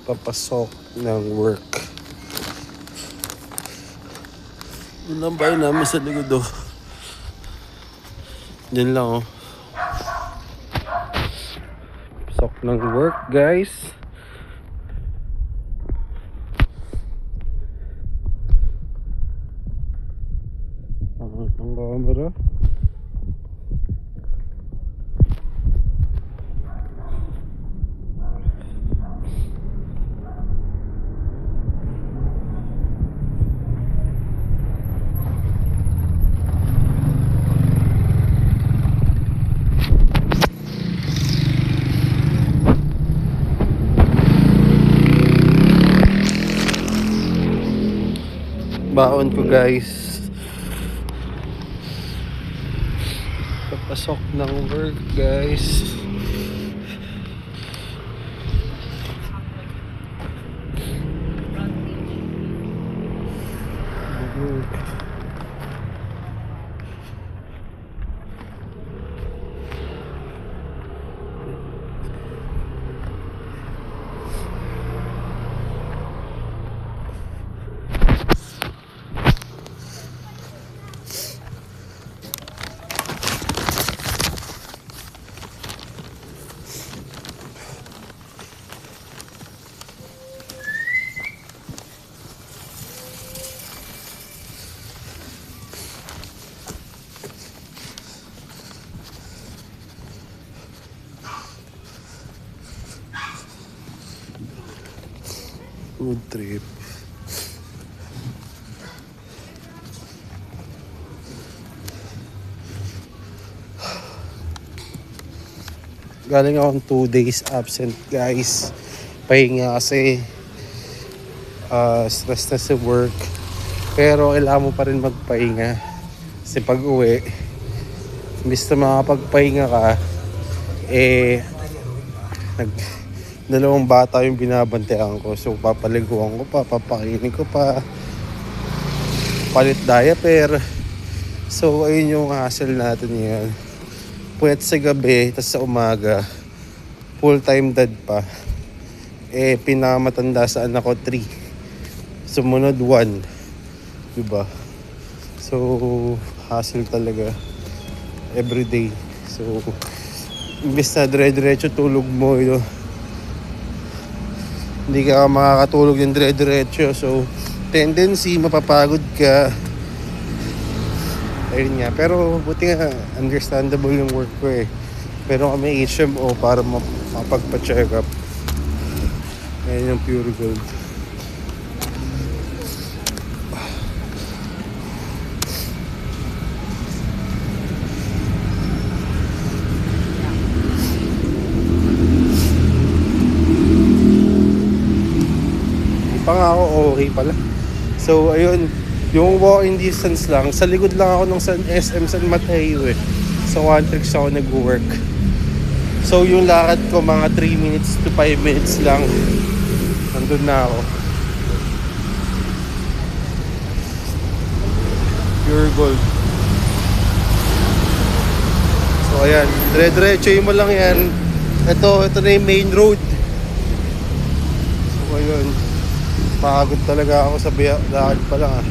papasok ng work. Yun lang bahay namin sa likod oh. Diyan lang oh. Pasok ng work guys. Ang camera. Baon ko guys. Papasok ng work guys. Food trip. Galing akong 2 days absent guys. Pahinga kasi stress na sa work. Pero kailangan mo pa rin magpahinga. Kasi pag uwi, imbis na makapagpahinga ka, dalawang bata yung binabantayan ko. So papaliguan ko pa, papakainin ko pa, palit diaper. So ayun yung hassle natin ngayon. Puyat sa gabi, tas sa umaga full time dad pa. Pinakamatanda sa anak ko 3, sumunod 1, diba? So hassle talaga everyday. So imbes na dire-diretso tulog mo yun, hindi ka makakatulog yung dire-diretso. So tendency mapapagod ka. Ayun nga, pero buti nga understandable yung work ko eh. Pero kami HMO para mapagpa-check up. Ayun yung pure gold. Pa nga ako, okay pala. So ayun, yung walking distance lang, sa likod lang ako ng SM San Mateo eh. So One Tricks ako nag-work. So yung lakad ko mga 3 minutes to 5 minutes lang, nandun na ako. Pure gold. So ayan, dire-diretso mo lang yan. Ito na yung main road. So ayun, pagod talaga ako sa lakad pa lang ah.